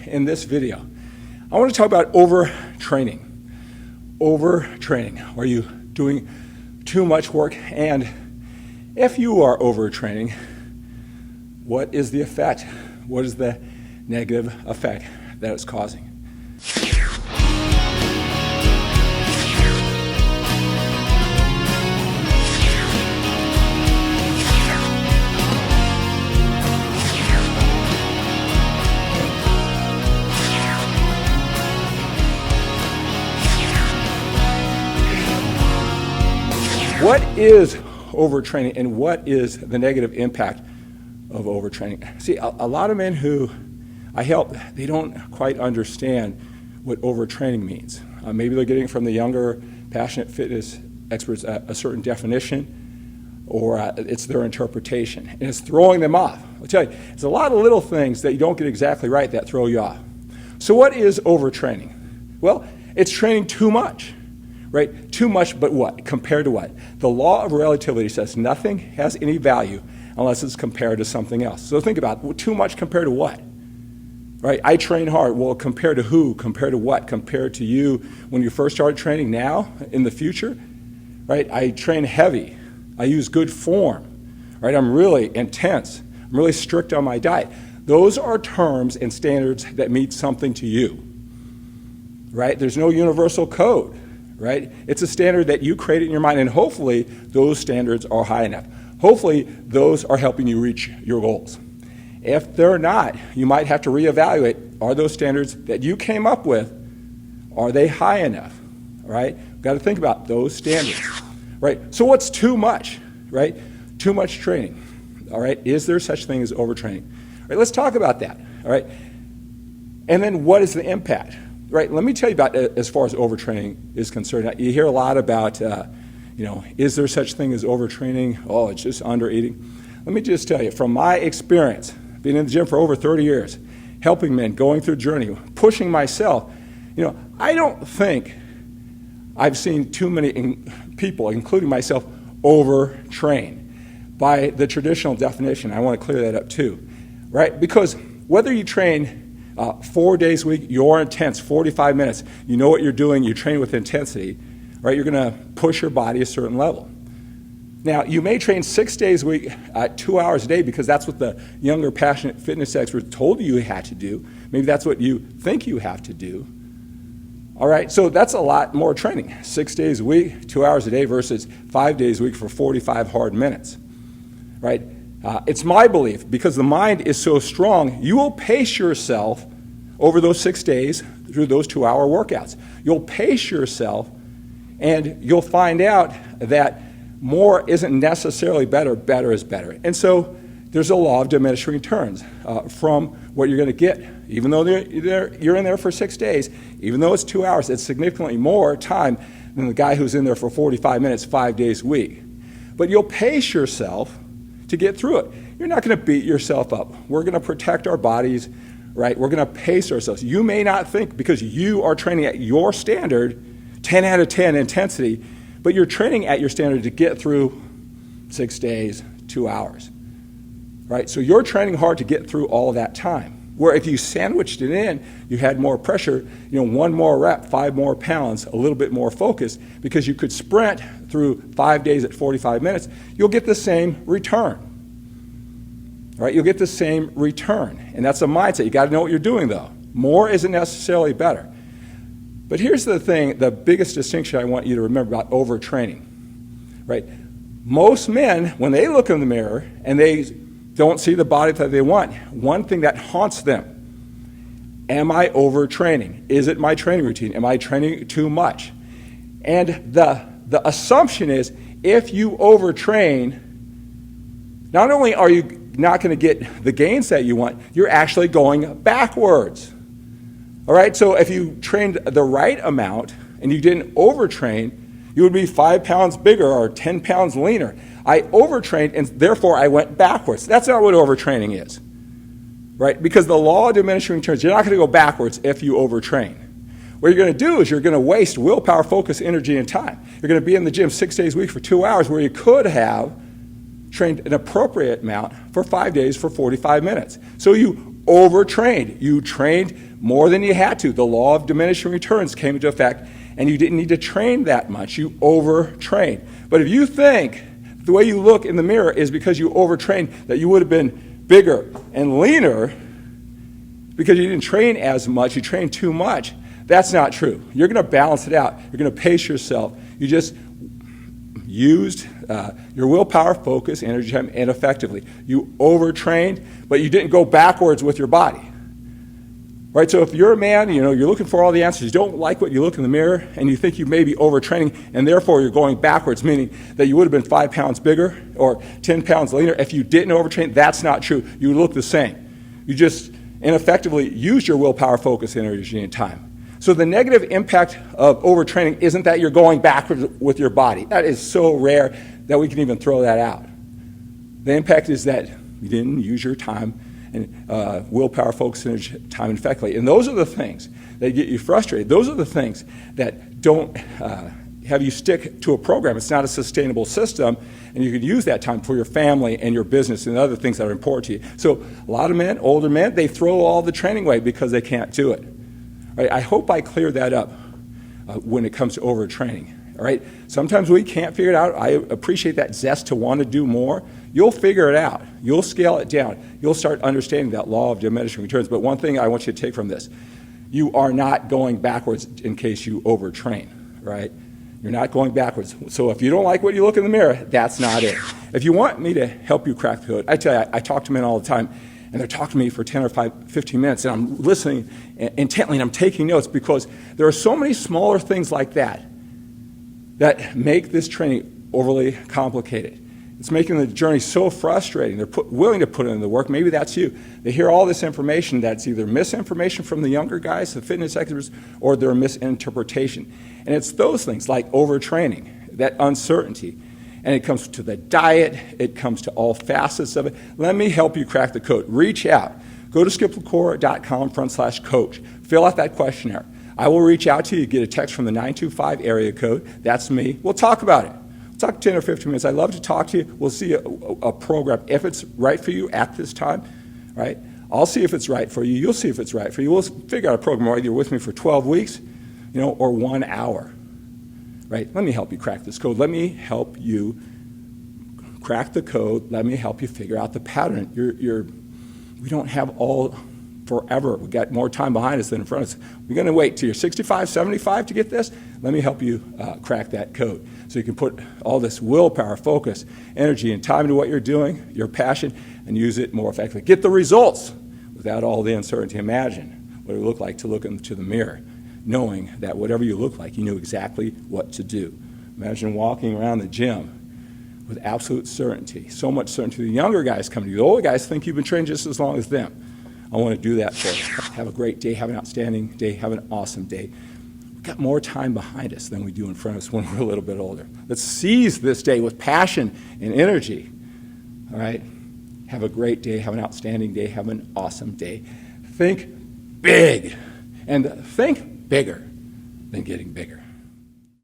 in this video, I want to talk about overtraining. Overtraining. Are you doing too much work? And if you are overtraining, what is the effect? What is the negative effect that it's causing? What is overtraining and what is the negative impact of overtraining? See, a lot of men who I help, they don't quite understand what overtraining means. Maybe they're getting it from the younger, passionate fitness experts a certain definition, or it's their interpretation, and it's throwing them off. I'll tell you, there's a lot of little things that you don't get exactly right that throw you off. So what is overtraining? Well, it's training too much. Right? Too much, but what? Compared to what? The law of relativity says nothing has any value unless it's compared to something else. So think about it. Too much compared to what? Right? I train hard. Well, compared to who? Compared to what? Compared to you when you first started training, now, in the future? Right? I train heavy. I use good form. Right? I'm really intense. I'm really strict on my diet. Those are terms and standards that mean something to you. Right? There's no universal code. Right? It's a standard that you create in your mind, and hopefully those standards are high enough. Hopefully those are helping you reach your goals. If they're not, you might have to reevaluate, are those standards that you came up with, are they high enough? Right? We've got to think about those standards. Right? So what's too much? Right? Too much training. All right? Is there such thing as overtraining? All right, let's talk about that. All right? And then what is the impact? Right, let me tell you about as far as overtraining is concerned. You hear a lot about, is there such thing as overtraining? Oh, it's just undereating. Let me just tell you, from my experience, being in the gym for over 30 years, helping men, going through a journey, pushing myself, I don't think I've seen too many people, including myself, overtrain. By the traditional definition, I want to clear that up too, right? Because whether you train 4 days a week, you're intense, 45 minutes. You know what you're doing, you train with intensity, right? You're going to push your body a certain level. Now, you may train 6 days a week, 2 hours a day, because that's what the younger, passionate fitness expert told you had to do. Maybe that's what you think you have to do. All right, so that's a lot more training. 6 days a week, 2 hours a day versus 5 days a week for 45 hard minutes, right? It's my belief, because the mind is so strong, you will pace yourself over those 6 days through those 2-hour workouts. You'll pace yourself, and you'll find out that more isn't necessarily better, better is better. And so there's a law of diminishing returns from what you're going to get. Even though you're in there for 6 days, even though it's 2 hours, it's significantly more time than the guy who's in there for 45 minutes 5 days a week. But you'll pace yourself to get through it. You're not going to beat yourself up. We're going to protect our bodies, right? We're going to pace ourselves. You may not think, because you are training at your standard, 10 out of 10 intensity, but you're training at your standard to get through 6 days, 2 hours, right? So you're training hard to get through all of that time. Where if you sandwiched it in, you had more pressure, 1 more rep, 5 more pounds, a little bit more focus, because you could sprint through 5 days at 45 minutes, you'll get the same return. Right? You'll get the same return. And that's a mindset. You got to know what you're doing, though. More isn't necessarily better. But here's the thing, the biggest distinction I want you to remember about overtraining. Right? Most men, when they look in the mirror and they don't see the body that they want, one thing that haunts them: am I overtraining? Is it my training routine? Am I training too much? And the assumption is, if you overtrain, not only are you not going to get the gains that you want, you're actually going backwards. All right, so if you trained the right amount and you didn't overtrain, you would be 5 pounds bigger or 10 pounds leaner. I overtrained, and therefore I went backwards. That's not what overtraining is, right? Because the law of diminishing returns, you're not going to go backwards if you overtrain. What you're going to do is you're going to waste willpower, focus, energy, and time. You're going to be in the gym 6 days a week for 2 hours where you could have trained an appropriate amount for 5 days for 45 minutes. So you overtrained. You trained more than you had to. The law of diminishing returns came into effect, and you didn't need to train that much. You overtrained. But if you think the way you look in the mirror is because you overtrained, that you would have been bigger and leaner because you didn't train as much, you trained too much, that's not true. You're going to balance it out. You're going to pace yourself. You just used your willpower, focus, energy, time ineffectively. You overtrained, but you didn't go backwards with your body. Right? So if you're a man, you're looking for all the answers, you don't like what you look in the mirror, and you think you may be overtraining, and therefore you're going backwards, meaning that you would have been 5 pounds bigger or 10 pounds leaner if you didn't overtrain, that's not true. You look the same. You just ineffectively used your willpower, focus, energy, and time. So the negative impact of overtraining isn't that you're going backwards with your body. That is so rare that we can even throw that out. The impact is that you didn't use your time and willpower, focus, energy, time effectively. And those are the things that get you frustrated. Those are the things that don't have you stick to a program. It's not a sustainable system, and you can use that time for your family and your business and other things that are important to you. So a lot of men, older men, they throw all the training away because they can't do it. Right? I hope I cleared that up when it comes to overtraining. All right? Sometimes we can't figure it out. I appreciate that zest to want to do more. You'll figure it out. You'll scale it down. You'll start understanding that law of diminishing returns. But one thing I want you to take from this, you are not going backwards in case you overtrain, right? You're not going backwards. So if you don't like what you look in the mirror, that's not it. If you want me to help you crack the code, I tell you, I talk to men all the time, and they're talking to me for 10 or 15 minutes, and I'm listening intently, and I'm taking notes because there are so many smaller things like that that make this training overly complicated. It's making the journey so frustrating. They're willing to put in the work. Maybe that's you. They hear all this information that's either misinformation from the younger guys, the fitness experts, or their misinterpretation. And it's those things like overtraining, that uncertainty. And it comes to the diet. It comes to all facets of it. Let me help you crack the code. Reach out. Go to skiplecora.com/coach. Fill out that questionnaire. I will reach out to you. Get a text from the 925 area code. That's me. We'll talk about it. Talk 10 or 15 minutes. I'd love to talk to you. We'll see a program, if it's right for you at this time, right? I'll see if it's right for you. You'll see if it's right for you. We'll figure out a program whether you're with me for 12 weeks, or 1 hour, right? Let me help you crack this code. Let me help you crack the code. Let me help you figure out the pattern. We don't have all forever. We've got more time behind us than in front of us. We're going to wait till you're 65, 75 to get this? Let me help you crack that code so you can put all this willpower, focus, energy, and time into what you're doing, your passion, and use it more effectively. Get the results without all the uncertainty. Imagine what it would look like to look into the mirror, knowing that whatever you look like, you knew exactly what to do. Imagine walking around the gym with absolute certainty, so much certainty. The younger guys come to you. The older guys think you've been trained just as long as them. I want to do that for you. Have a great day. Have an outstanding day. Have an awesome day. We've got more time behind us than we do in front of us when we're a little bit older. Let's seize this day with passion and energy. All right? Have a great day. Have an outstanding day. Have an awesome day. Think big. And think bigger than getting bigger.